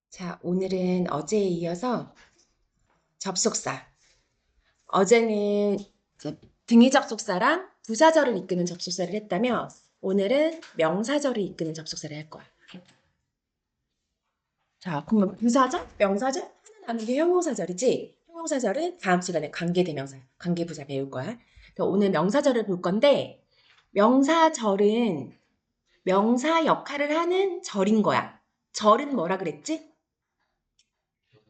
자, 오늘은 어제에 이어서 접속사. 어제는 이제 등위 접속사랑 부사절을 이끄는 접속사를 했다면 오늘은 명사절을 이끄는 접속사를 할 거야. 자, 그러면 부사절, 명사절 하나 남은 게 형용사절이지. 형용사절은 다음 시간에 관계대명사, 관계부사 배울 거야. 그래서 오늘 명사절을 볼 건데 명사절은 명사 역할을 하는 절인 거야. 절은 뭐라 그랬지?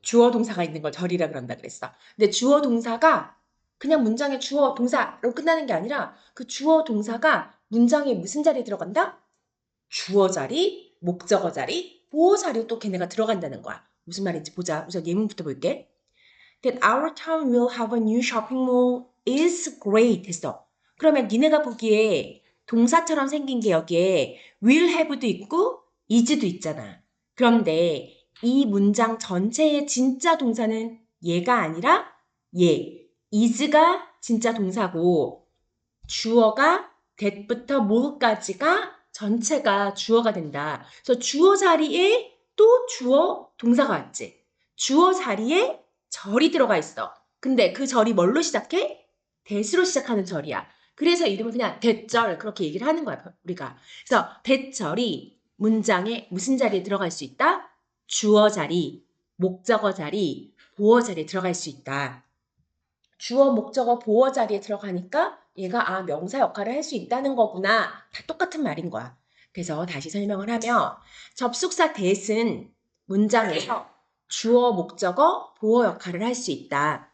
주어 동사가 있는 걸 절이라 그런다 그랬어. 근데 주어 동사가 그냥 문장의 주어 동사로 끝나는 게 아니라 그 주어 동사가 문장에 무슨 자리에 들어간다? 주어 자리, 목적어 자리, 보어 자리에 또 걔네가 들어간다는 거야. 무슨 말인지 보자. 우선 예문부터 볼게. That our town will have a new shopping mall is great 했어. 그러면 니네가 보기에 동사처럼 생긴 게 여기에 will have도 있고 is도 있잖아. 그런데 이 문장 전체의 진짜 동사는 얘가 아니라 얘. is가 진짜 동사고 주어가 that부터 more까지가 전체가 주어가 된다. 그래서 주어 자리에 또 주어 동사가 왔지. 주어 자리에 절이 들어가 있어. 근데 그 절이 뭘로 시작해? that으로 시작하는 절이야. 그래서 이름을 그냥 that절 그렇게 얘기를 하는 거야, 우리가. 그래서 that절이 문장에 무슨 자리에 들어갈 수 있다? 주어 자리, 목적어 자리, 보어 자리에 들어갈 수 있다. 주어, 목적어, 보어 자리에 들어가니까 얘가 명사 역할을 할 수 있다는 거구나. 다 똑같은 말인 거야. 그래서 다시 설명을 하면 접속사 that은 문장에서 주어, 목적어, 보어 역할을 할 수 있다.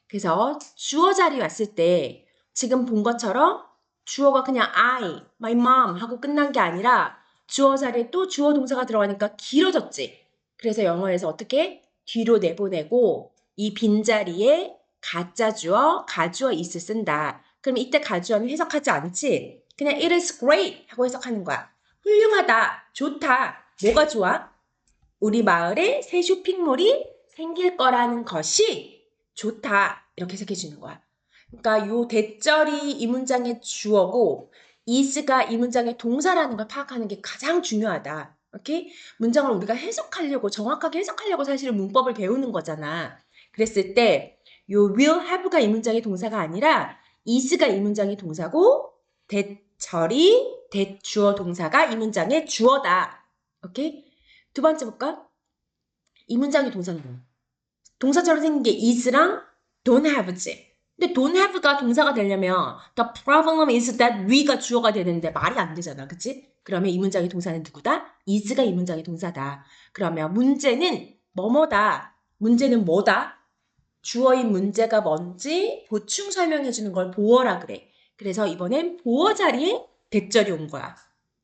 그래서 주어 자리 왔을 때 지금 본 것처럼 주어가 그냥 I, my mom 하고 끝난 게 아니라 주어 자리에 또 주어 동사가 들어가니까 길어졌지. 그래서 영어에서 어떻게 뒤로 내보내고 이 빈자리에 가짜 주어, 가주어 is 쓴다. 그럼 이때 가주어는 해석하지 않지. 그냥 it is great 하고 해석하는 거야. 훌륭하다, 좋다. 뭐가 좋아? 우리 마을에 새 쇼핑몰이 생길 거라는 것이 좋다. 이렇게 해석해 주는 거야. 그러니까 요 대절이 이 문장의 주어고 is가 이 문장의 동사라는 걸 파악하는 게 가장 중요하다. 오케이? 문장을 우리가 해석하려고 정확하게 해석하려고 사실은 문법을 배우는 거잖아. 그랬을 때 요 will have가 이 문장의 동사가 아니라 is가 이 문장의 동사고 대절이 대주어 동사가 이 문장의 주어다. 오케이? 두 번째 볼까? 이 문장의 동사는 뭐야? 동사처럼 생긴 게 is랑 don't have지. 근데 don't have가 동사가 되려면 the problem is that we가 주어가 되는데 말이 안 되잖아. 그치? 그러면 이 문장의 동사는 누구다? is가 이 문장의 동사다. 그러면 문제는 뭐뭐다. 문제는 뭐다? 주어인 문제가 뭔지 보충 설명해 주는 걸 보어라 그래. 그래서 이번엔 보어 자리에 대절이 온 거야.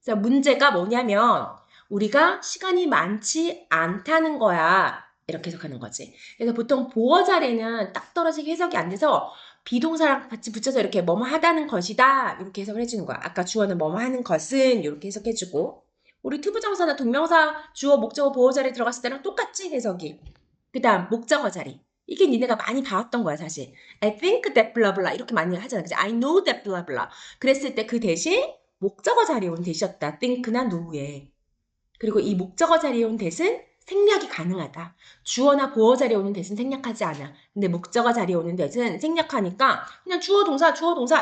그래서 문제가 뭐냐면 우리가 시간이 많지 않다는 거야. 이렇게 해석하는 거지. 그래서 보통 보어 자리는 딱 떨어지게 해석이 안 돼서 비동사랑 같이 붙여서 이렇게 뭐뭐 하다는 것이다. 이렇게 해석을 해주는 거야. 아까 주어는 뭐뭐 하는 것은 이렇게 해석해주고 우리 투부정사나 동명사 주어, 목적어, 보어 자리에 들어갔을 때랑 똑같지 해석이. 그 다음 목적어 자리. 이게 니네가 많이 봐왔던 거야 사실. I think that blah blah 이렇게 많이 하잖아. 그치? I know that blah blah. 그랬을 때 그 대신 목적어 자리에 온 대시였다. think나 know에. 그리고 이 목적어 자리에 온 대신 생략이 가능하다. 주어나 보어 자리에 오는 대신 생략하지 않아. 근데 목적어 자리에 오는 대신 생략하니까 그냥 주어 동사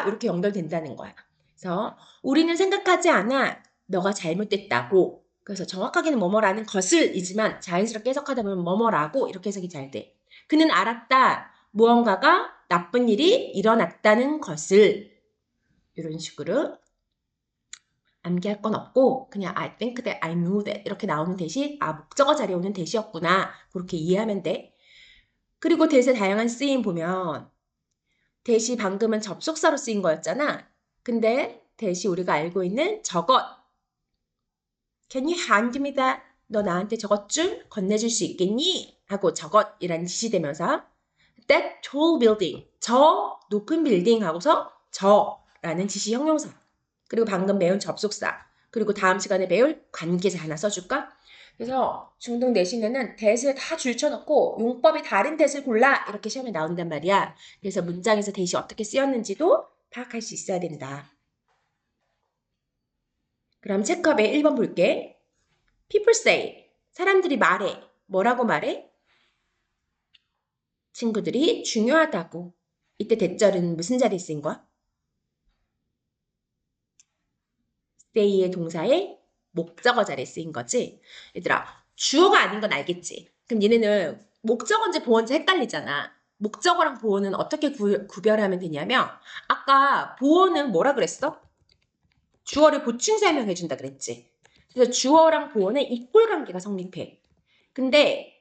이렇게 연결된다는 거야. 그래서 우리는 생각하지 않아. 너가 잘못됐다고. 그래서 정확하게는 뭐뭐라는 것을이지만 자연스럽게 해석하다 보면 뭐뭐라고 이렇게 해석이 잘 돼. 그는 알았다. 무언가가 나쁜 일이 일어났다는 것을 이런 식으로 암기할 건 없고 그냥 I think that I knew that 이렇게 나오는 대시 목적어 자리에 오는 대시였구나 그렇게 이해하면 돼. 그리고 대시의 다양한 쓰임 보면 대시 방금은 접속사로 쓰인 거였잖아. 근데 대시 우리가 알고 있는 저것 Can you hand me that? 너 나한테 저것 좀 건네줄 수 있겠니? 하고 저것이라는 지시대명사 That tall building 저 높은 빌딩 하고서 저라는 지시 형용사 그리고 방금 배운 접속사 그리고 다음 시간에 배울 관계사 하나 써줄까? 그래서 중등 내신에는 대시를 다 줄쳐놓고 용법이 다른 대시를 골라 이렇게 시험에 나온단 말이야. 그래서 문장에서 대시 어떻게 쓰였는지도 파악할 수 있어야 된다. 그럼 체크업의 1번 볼게. People say 사람들이 말해 뭐라고 말해? 친구들이 중요하다고. 이때 대절은 무슨 자리에 쓰인 거야? stay의 동사의 목적어 자리에 쓰인 거지. 얘들아, 주어가 아닌 건 알겠지? 그럼 얘네는 목적어인지 보어인지 헷갈리잖아. 목적어랑 보어는 어떻게 구별하면 되냐면 아까 보어는 뭐라 그랬어? 주어를 보충 설명해 준다 그랬지. 그래서 주어랑 보어는 이꼴 관계가 성립해. 근데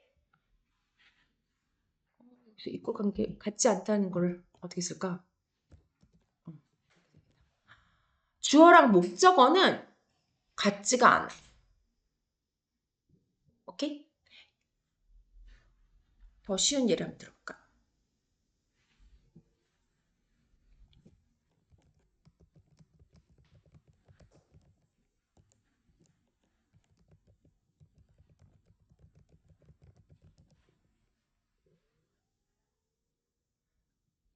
이꼴 관계 같지 않다는 걸 어떻게 쓸까? 주어랑 목적어는 같지가 않아. 오케이? 더 쉬운 예를 한번 들어볼까?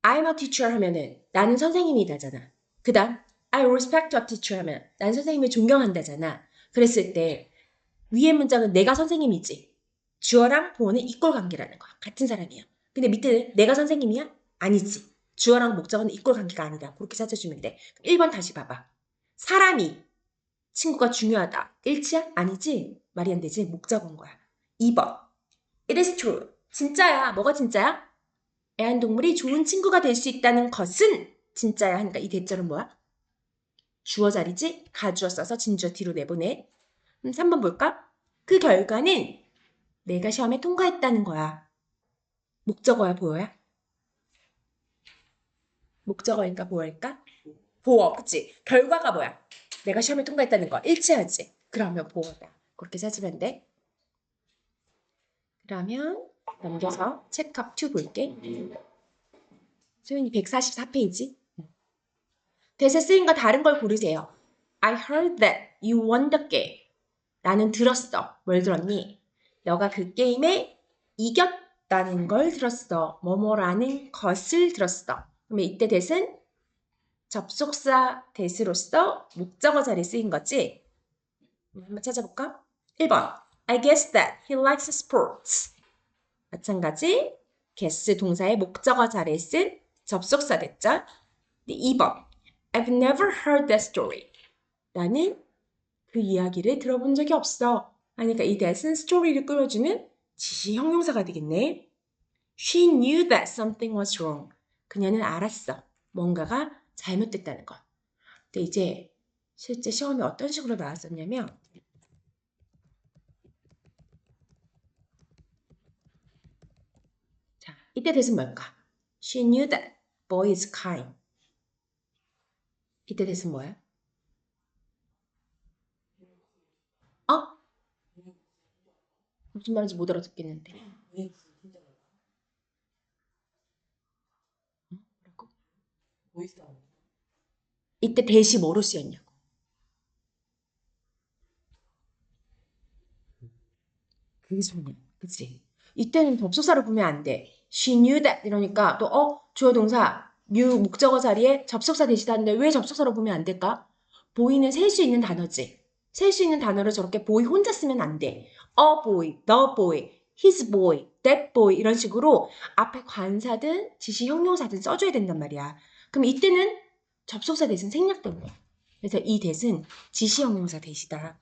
I'm a teacher 하면은 나는 선생님이다잖아. 그 다음 I respect a teacher 하면 난 선생님을 존경한다잖아. 그랬을 때 위의 문장은 내가 선생님이지. 주어랑 보어는 이꼴 관계라는 거야. 같은 사람이야. 근데 밑에는 내가 선생님이야? 아니지. 주어랑 목적어는 이꼴 관계가 아니다. 그렇게 찾아주면 돼. 1번 다시 봐봐. 사람이 친구가 중요하다. 일치야? 아니지. 말이 안 되지. 목적어인 거야. 2번 It is true. 진짜야. 뭐가 진짜야? 애완동물이 좋은 친구가 될 수 있다는 것은 진짜야 하니까 이 대절은 뭐야? 주어 자리지? 가주어 써서 진주어 뒤로 내보내. 3번 볼까? 그 결과는 내가 시험에 통과했다는 거야. 목적어야, 보어야? 목적어일까, 보어일까? 보어, 그치? 결과가 뭐야? 내가 시험에 통과했다는 거. 일치하지? 그러면 보어다. 그렇게 찾으면 돼. 그러면 넘겨서 체크업 2 볼게. 소윤이 144페이지. 대세 쓰인과 다른 걸 고르세요. I heard that you won the game. 나는 들었어. 뭘 들었니? 너가 그 게임에 이겼다는 걸 들었어. 뭐뭐라는 것을 들었어. 그러면 이때 that은 접속사 that으로서 목적어 자리에 쓰인 거지? 한번 찾아볼까? 1번 I guess that he likes sports. 마찬가지 guess 동사의 목적어 자리에 쓴 접속사 됐죠? 2번 I've never heard that story. 나는 그 이야기를 들어본 적이 없어. 그러니까 이 that은 스토리를 끌어주는 지시 형용사가 되겠네. She knew that something was wrong. 그녀는 알았어. 뭔가가 잘못됐다는 거. 근데 이제 실제 시험이 어떤 식으로 나왔었냐면 자, 이때 that은 뭘까? She knew that boy is kind. 이때 that은 뭐야? 어? 무슨 말인지 못 알아듣겠는데. 뭐라고? 이때 that이 뭐로 쓰였냐고. 그게 중요해. 그치? 이때는 접속사를 보면 안 돼. She knew that 이러니까 또 주어 동사 knew 목적어 자리에 접속사 대시다는데 왜 접속사로 보면 안 될까? 보이는 셀 수 있는 단어지. 셀 수 있는 단어를 저렇게 boy 혼자 쓰면 안 돼. A boy, the boy, his boy, that boy 이런 식으로 앞에 관사든 지시 형용사든 써줘야 된단 말이야. 그럼 이때는 접속사 대신 생략된 거야. 그래서 이 대신 지시 형용사 대시다.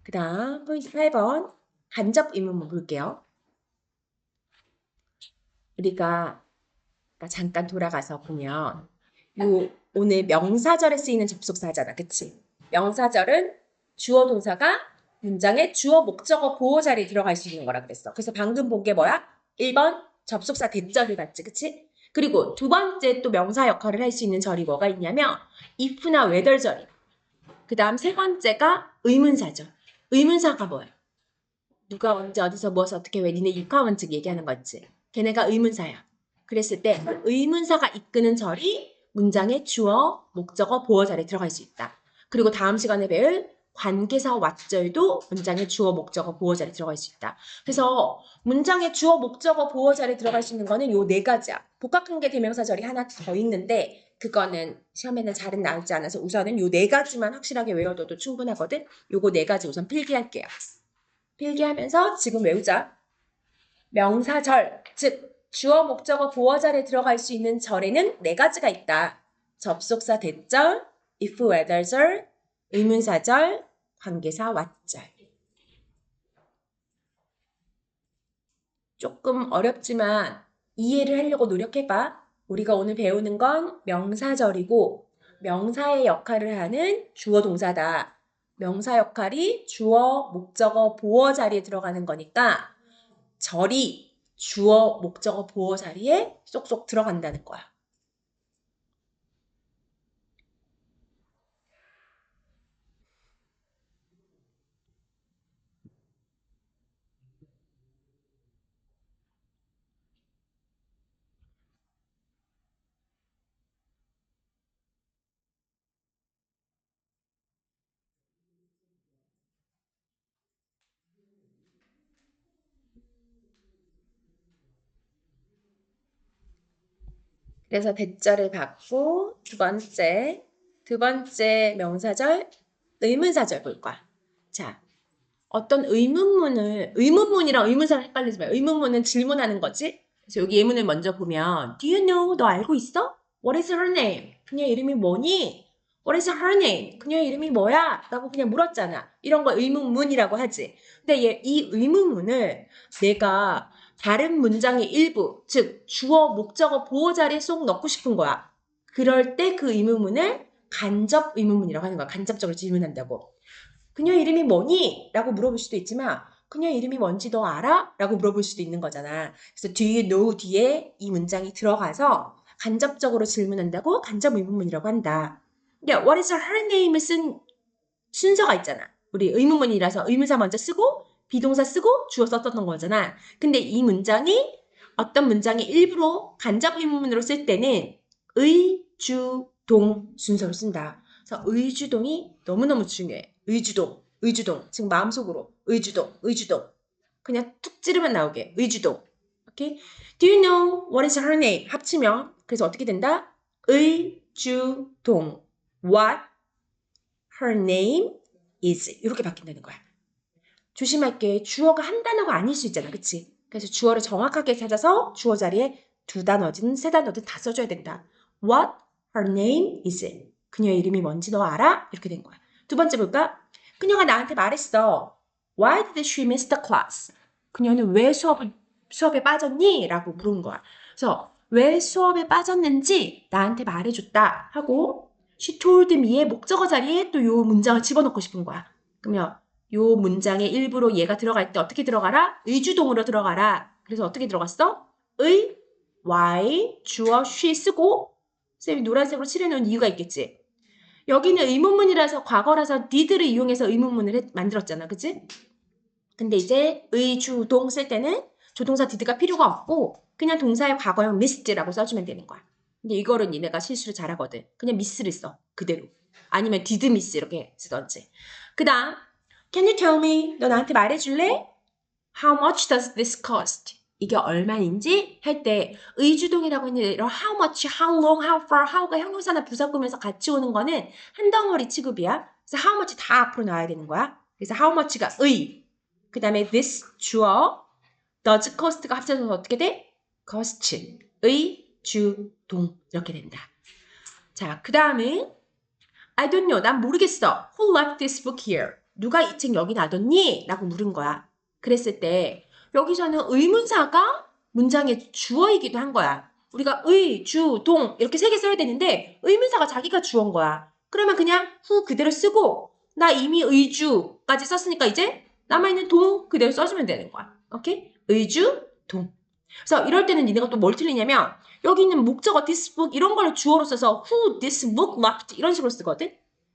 그 다음 포인트 8번 간접 의문문 볼게요. 우리가 잠깐 돌아가서 보면 오늘 명사절에 쓰이는 접속사잖아. 그치? 명사절은 주어 동사가 문장에 주어 목적어 보호 자리에 들어갈 수 있는 거라 그랬어. 그래서 방금 본 게 뭐야? 1번 접속사 대절을 봤지. 그치? 그리고 두 번째 또 명사 역할을 할 수 있는 절이 뭐가 있냐면 if나 whether 절이. 그 다음 세 번째가 의문사절. 의문사가 뭐야? 누가 언제 어디서 무엇을 어떻게 왜 니네 육하원 측 얘기하는 거지. 걔네가 의문사야. 그랬을 때 의문사가 이끄는 절이 문장의 주어, 목적어, 보어 자리에 들어갈 수 있다. 그리고 다음 시간에 배울 관계사 왓절도 문장의 주어, 목적어, 보어 자리에 들어갈 수 있다. 그래서 문장의 주어, 목적어, 보어 자리에 들어갈 수 있는 거는 요 네 가지야. 복합관계 대명사절이 하나 더 있는데 그거는 시험에는 잘은 나오지 않아서 우선은 요 네 가지만 확실하게 외워둬도 충분하거든. 요거 네 가지 우선 필기할게요. 필기하면서 지금 외우자. 명사절, 즉 주어, 목적어, 보어 자리에 들어갈 수 있는 절에는 4가지가 있다. 접속사 대절, if, whether절, 의문사절, 관계사 what절. 조금 어렵지만 이해를 하려고 노력해봐. 우리가 오늘 배우는 건 명사절이고 명사의 역할을 하는 주어 동사다. 명사 역할이 주어, 목적어, 보어 자리에 들어가는 거니까 절이 주어, 목적어, 보어 자리에 쏙쏙 들어간다는 거야. 그래서 대절을 받고 두 번째 명사절, 의문사절 볼 거야. 자, 어떤 의문문이랑 의문사를 헷갈리지 마요. 의문문은 질문하는 거지. 그래서 여기 예문을 먼저 보면 Do you know? 너 알고 있어? What is her name? 그녀 이름이 뭐니? What is her name? 그녀 이름이 뭐야? 라고 그냥 물었잖아. 이런 거 의문문이라고 하지. 근데 이 의문문을 내가 다른 문장의 일부, 즉 주어, 목적어, 보어 자리에 쏙 넣고 싶은 거야. 그럴 때 그 의문문을 간접 의문문이라고 하는 거야. 간접적으로 질문한다고. 그녀 이름이 뭐니? 라고 물어볼 수도 있지만 그녀 이름이 뭔지 너 알아? 라고 물어볼 수도 있는 거잖아. 그래서 do you know 뒤에 이 문장이 들어가서 간접적으로 질문한다고 간접 의문문이라고 한다. 그러니까 what is her name을 쓴 순서가 있잖아. 우리 의문문이라서 의문사 먼저 쓰고 비동사 쓰고 주어 썼던 거잖아. 근데 이 문장이 어떤 문장의 일부로 간접 의문문으로 쓸 때는 의, 주, 동 순서로 쓴다. 그래서 의주동이 너무너무 중요해. 의주동. 지금 마음속으로 의주동. 그냥 툭 찌르면 나오게. 의주동. 오케이? Do you know what is her name? 합치면 그래서 어떻게 된다? 의주동. What her name is 이렇게 바뀐다는 거야. 조심할게. 주어가 한 단어가 아닐 수 있잖아. 그치? 그래서 주어를 정확하게 찾아서 주어 자리에 2단어든 3단어든 다 써줘야 된다. What her name is. 그녀의 이름이 뭔지 너 알아? 이렇게 된 거야. 두 번째 볼까? 그녀가 나한테 말했어. Why did she miss the class? 그녀는 왜 수업에 빠졌니? 라고 물은 거야. 그래서 왜 수업에 빠졌는지 나한테 말해줬다 하고 she told me의 목적어 자리에 또 요 문장을 집어넣고 싶은 거야. 그러면 요 문장의 일부로 얘가 들어갈 때 어떻게 들어가라? 의주동으로 들어가라. 그래서 어떻게 들어갔어? 의, why, 주어, she 쓰고 쌤이 노란색으로 칠해놓은 이유가 있겠지. 여기는 의문문이라서 과거라서 did를 이용해서 의문문을 만들었잖아. 그치? 근데 이제 의주동 쓸 때는 조동사 did가 필요가 없고 그냥 동사의 과거형 missed라고 써주면 되는 거야. 근데 이거를 니네가 실수를 잘하거든. 그냥 miss를 써. 그대로. 아니면 did miss 이렇게 쓰던지. 그 다음 Can you tell me? 너 나한테 말해줄래? How much does this cost? 이게 얼마인지 할 때 의주동이라고 했는데 이런 how much, how long, how far, how가 형용사나 부사 꾸면서 같이 오는 거는 한 덩어리 취급이야. 그래서 how much 다 앞으로 나와야 되는 거야. 그래서 how much가 의, 그 다음에 this 주어, does cost가 합쳐져서 어떻게 돼? cost, 의, 주, 동 이렇게 된다. 자, 그 다음에 I don't know. 난 모르겠어. Who left this book here? 누가 이 책 여기 놔뒀니? 라고 물은 거야. 그랬을 때 여기서는 의문사가 문장의 주어이기도 한 거야. 우리가 의, 주, 동 이렇게 3개 써야 되는데 의문사가 자기가 주어인 거야. 그러면 그냥 who 그대로 쓰고 나 이미 의주까지 썼으니까 이제 남아있는 동 그대로 써주면 되는 거야. 오케이? 의주, 동. 그래서 이럴 때는 니네가 또 뭘 틀리냐면 여기 있는 목적어 this book 이런 걸 주어로 써서 who this book left 이런 식으로 쓰거든.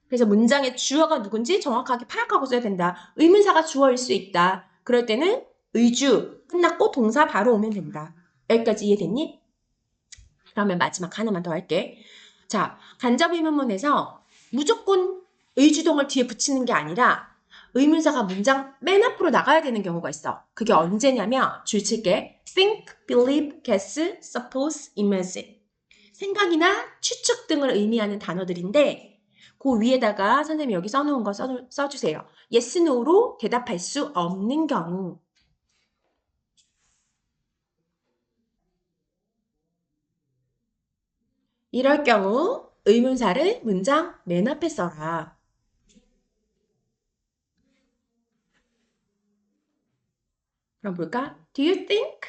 그래서 문장의 주어가 누군지 정확하게 파악하고 써야 된다. 의문사가 주어일 수 있다. 그럴 때는 의주 끝났고 동사 바로 오면 된다. 여기까지 이해됐니? 그러면 마지막 하나만 더 할게. 자, 간접 의문문에서 무조건 의주동을 뒤에 붙이는 게 아니라 의문사가 문장 맨 앞으로 나가야 되는 경우가 있어. 그게 언제냐면 줄칠게. think, believe, guess, suppose, imagine. 생각이나 추측 등을 의미하는 단어들인데 그 위에다가 선생님이 여기 써놓은 거 써주세요. yes, no로 대답할 수 없는 경우. 이럴 경우 의문사를 문장 맨 앞에 써라. 그럼 볼까? Do you think?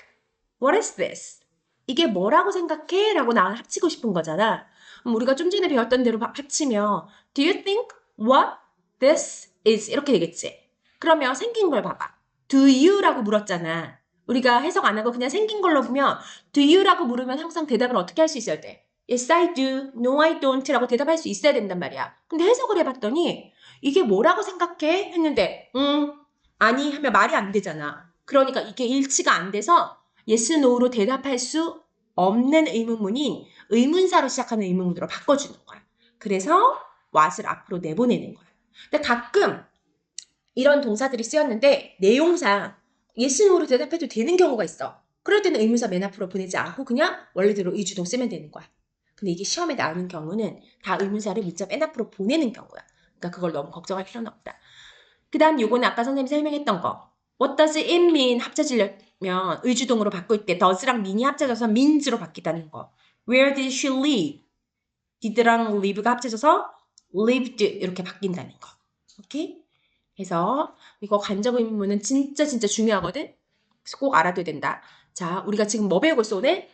What is this? 이게 뭐라고 생각해? 라고 나 합치고 싶은 거잖아. 우리가 좀 전에 배웠던 대로 합치면 Do you think what this is? 이렇게 되겠지. 그러면 생긴 걸 봐봐. Do you? 라고 물었잖아. 우리가 해석 안 하고 그냥 생긴 걸로 보면 Do you? 라고 물으면 항상 대답을 어떻게 할 수 있어야 돼? Yes, I do. No, I don't. 라고 대답할 수 있어야 된단 말이야. 근데 해석을 해봤더니 이게 뭐라고 생각해? 했는데 아니 하면 말이 안 되잖아. 그러니까 이게 일치가 안 돼서 yes, no로 대답할 수 없는 의문문인 의문사로 시작하는 의문문으로 바꿔주는 거야. 그래서 what을 앞으로 내보내는 거야. 근데 가끔 이런 동사들이 쓰였는데 내용상 yes, no로 대답해도 되는 경우가 있어. 그럴 때는 의문사 맨 앞으로 보내지 않고 그냥 원래대로 의주동 쓰면 되는 거야. 근데 이게 시험에 나오는 경우는 다 의문사를 문자 맨 앞으로 보내는 경우야. 그러니까 그걸 너무 걱정할 필요는 없다. 그 다음 요거는 아까 선생님이 설명했던 거. What does it mean? 합쳐지려면 의주동으로 바꿀 때 does랑 mean이 합쳐져서 means로 바뀌다는 거. Where did she live? did랑 live가 합쳐져서 lived 이렇게 바뀐다는 거. 오케이? 그래서 이거 간접 의문문은 진짜 중요하거든? 그래서 꼭 알아둬야 된다. 자, 우리가 지금 뭐 배우고 있어 오늘?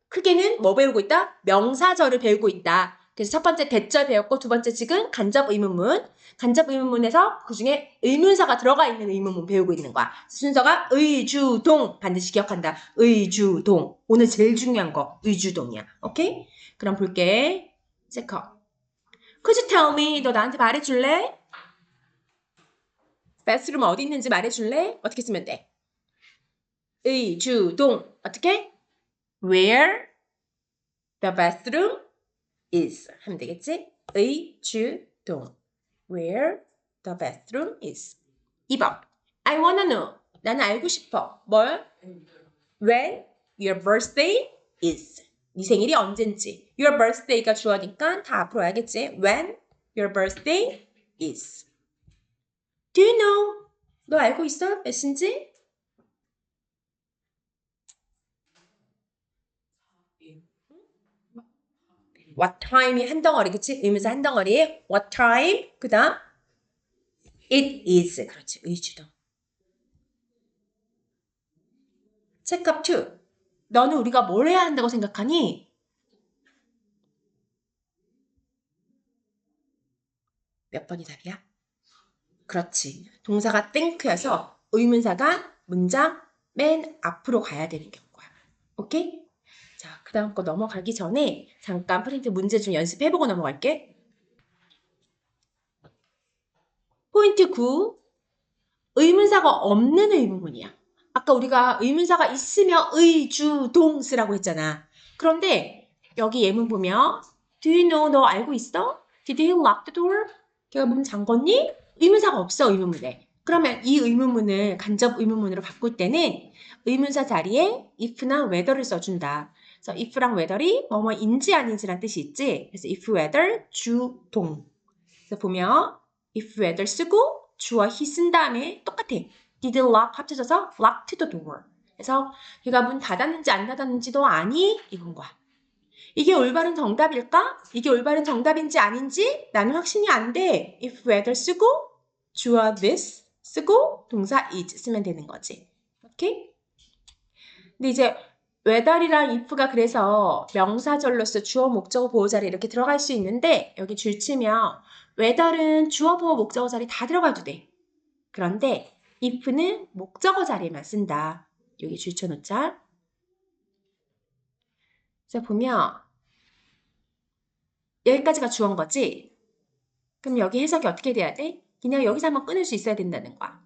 크게는 뭐 배우고 있다? 명사절을 배우고 있다. 그래서 첫 번째 대절 배웠고 두 번째 지금 간접 의문문. 간접 의문문에서 그중에 의문사가 들어가 있는 의문문 배우고 있는 거야. 순서가 의주동 반드시 기억한다. 의주동. 오늘 제일 중요한 거 의주동이야. 오케이? 그럼 볼게. 체크. Could you tell me? 너 나한테 말해줄래? bathroom 어디 있는지 말해줄래? 어떻게 쓰면 돼? 의주동. 어떻게? Where the bathroom is 하면 되겠지? 의주동. Where the bathroom is. 2번. I wanna know. 나는 알고 싶어. 뭘? When your birthday is. 네 생일이 언젠지. Your birthday가 주어니까 다 앞으로 와야겠지? When your birthday is. Do you know? 너 알고 있어? 몇인지? What time이 한 덩어리, 그치? 의문사 한 덩어리. What time? 그 다음 it is. 그렇지. 의주동. 체크업 2. 너는 우리가 뭘 해야 한다고 생각하니? 몇 번이 답이야? 그렇지. 동사가 think여서 의문사가 문장 맨 앞으로 가야 되는 경우야. 오케이? 자, 그 다음 거 넘어가기 전에 잠깐 프린트 문제 좀 연습해보고 넘어갈게. 포인트 9. 의문사가 없는 의문문이야. 아까 우리가 의문사가 있으면 의주동 쓰라고 했잖아. 그런데 여기 예문 보면 Do you know? 너 알고 있어? Did he lock the door? 걔가 문 잠궜니? 의문사가 없어 의문문에. 그러면 이 의문문을 간접 의문문으로 바꿀 때는 의문사 자리에 if나 whether를 써준다. 그래서 if랑 whether이 뭐뭐인지 아닌지란 뜻이 있지. 그래서 if whether 주동. 그래서 보면 if whether 쓰고 주어 he 쓴 다음에 똑같아. did lock 합쳐져서 locked the door. 그래서 걔가 문 닫았는지 안 닫았는지도 아니? 이건 거야. 이게 올바른 정답일까? 이게 올바른 정답인지 아닌지 나는 확신이 안 돼. if whether 쓰고 주어 this 쓰고 동사 is 쓰면 되는 거지. 오케이? 근데 이제 whether이랑 if가 그래서 명사절로서 주어, 목적어, 보호 자리 이렇게 들어갈 수 있는데 여기 줄 치면 whether은 주어, 보호, 목적어 자리 다 들어가도 돼. 그런데 if는 목적어 자리에만 쓴다. 여기 줄 쳐놓자. 그래서 보면 여기까지가 주어인 거지? 그럼 여기 해석이 어떻게 돼야 돼? 그냥 여기서 한번 끊을 수 있어야 된다는 거야.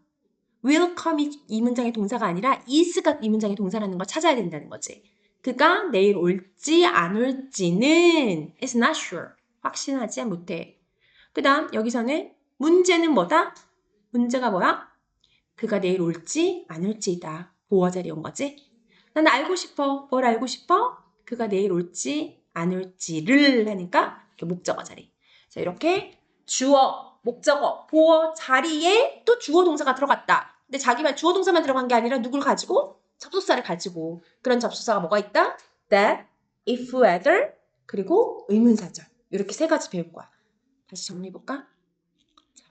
will come이 이 문장의 동사가 아니라 is가 이 문장의 동사라는 걸 찾아야 된다는 거지. 그가 내일 올지 안 올지는 is not sure. 확신하지 못해. 그 다음 여기서는 문제는 뭐다? 문제가 뭐야? 그가 내일 올지 안 올지이다. 보호 자리에 온 거지. 난 알고 싶어. 뭘 알고 싶어? 그가 내일 올지 안 올지를 하니까 목적어 자리. 자, 이렇게 주어, 목적어, 보어 자리에 또 주어 동사가 들어갔다. 근데 자기만 주어 동사만 들어간 게 아니라 누굴 가지고? 접속사를 가지고. 그런 접속사가 뭐가 있다? that, if, whether, 그리고 의문사절. 이렇게 세 가지 배울 거야. 다시 정리해볼까?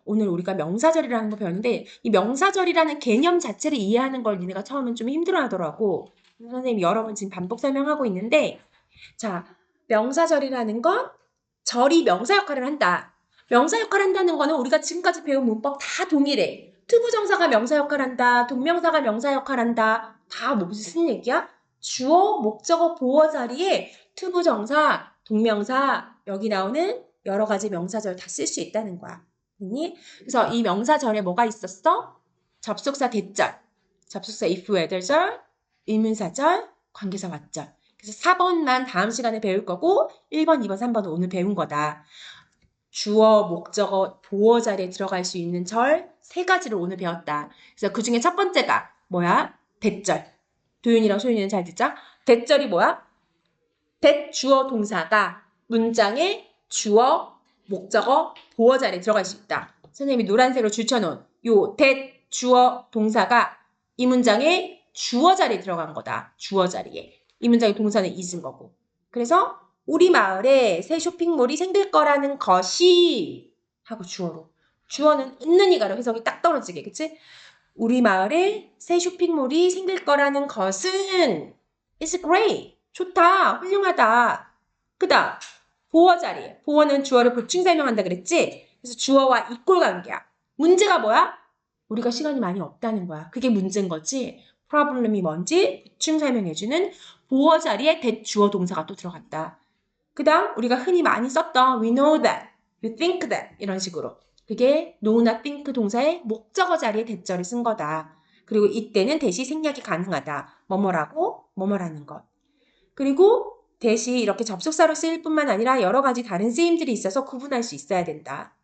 오늘 우리가 명사절이라는 거 배웠는데 이 명사절이라는 개념 자체를 이해하는 걸 니네가 처음엔 좀 힘들어하더라고. 선생님이 여러 번 지금 반복 설명하고 있는데 자, 명사절이라는 건 절이 명사 역할을 한다. 명사 역할을 한다는 거는 우리가 지금까지 배운 문법 다 동일해. 투부정사가 명사 역할을 한다. 동명사가 명사 역할을 한다. 다 무슨 얘기야? 주어, 목적어, 보어 자리에 투부정사, 동명사, 여기 나오는 여러 가지 명사절 다 쓸 수 있다는 거야. 그래서 이 명사절에 뭐가 있었어? 접속사 대절, 접속사 if, whether절, 의문사절, 관계사 왓절. 그래서 4번만 다음 시간에 배울 거고 1번, 2번, 3번은 오늘 배운 거다. 주어, 목적어, 보어 자리에 들어갈 수 있는 절 3가지를 오늘 배웠다. 그래서 그 중에 첫 번째가 뭐야? 대절. 도윤이랑 소윤이는 잘 듣자. 대절이 뭐야? 대 주어 동사가 문장에 주어, 목적어, 보어 자리에 들어갈 수 있다. 선생님이 노란색으로 줄쳐놓은 요 대 주어 동사가 이 문장에 주어 자리에 들어간 거다. 주어 자리에. 이 문장의 동사는 is인 거고. 그래서 우리 마을에 새 쇼핑몰이 생길 거라는 것이 하고 주어로. 주어는 있는 이가로 해석이 딱 떨어지게. 그치? 우리 마을에 새 쇼핑몰이 생길 거라는 것은 It's great. 좋다. 훌륭하다. 그 다음 보어 자리에. 보어는 주어를 보충 설명한다 그랬지? 그래서 주어와 이꼴 관계야. 문제가 뭐야? 우리가 시간이 많이 없다는 거야. 그게 문제인 거지. problem이 뭔지 보충 설명해주는 보어 자리에 대주어 동사가 또 들어갔다. 그 다음 우리가 흔히 많이 썼던 we know that, you think that 이런 식으로. 그게 know나 think 동사의 목적어 자리에 대절을 쓴 거다. 그리고 이때는 대시 생략이 가능하다. 뭐뭐라고 뭐뭐라는 것. 그리고 대시 이렇게 접속사로 쓰일 뿐만 아니라 여러 가지 다른 쓰임들이 있어서 구분할 수 있어야 된다.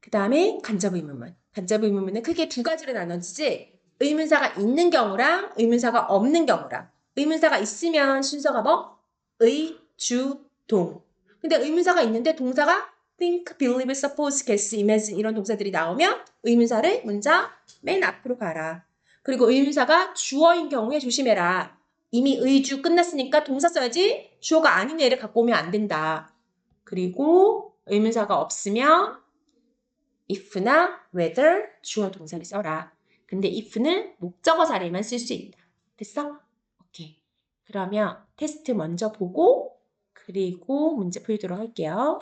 그 다음에 간접의문문. 간접의문문은 크게 2가지로 나눠지지. 의문사가 있는 경우랑 의문사가 없는 경우랑. 의문사가 있으면 순서가 뭐? 의, 주, 동. 근데 의문사가 있는데 동사가 think, believe, suppose, guess, imagine 이런 동사들이 나오면 의문사를 문장 맨 앞으로 가라. 그리고 의문사가 주어인 경우에 조심해라. 이미 의주 끝났으니까 동사 써야지 주어가 아닌 애를 갖고 오면 안 된다. 그리고 의문사가 없으면 if나 whether 주어 동사를 써라. 근데 if는 목적어 자리에만 쓸 수 있다. 됐어? 오케이. 그러면 테스트 먼저 보고 그리고 문제 풀도록 할게요.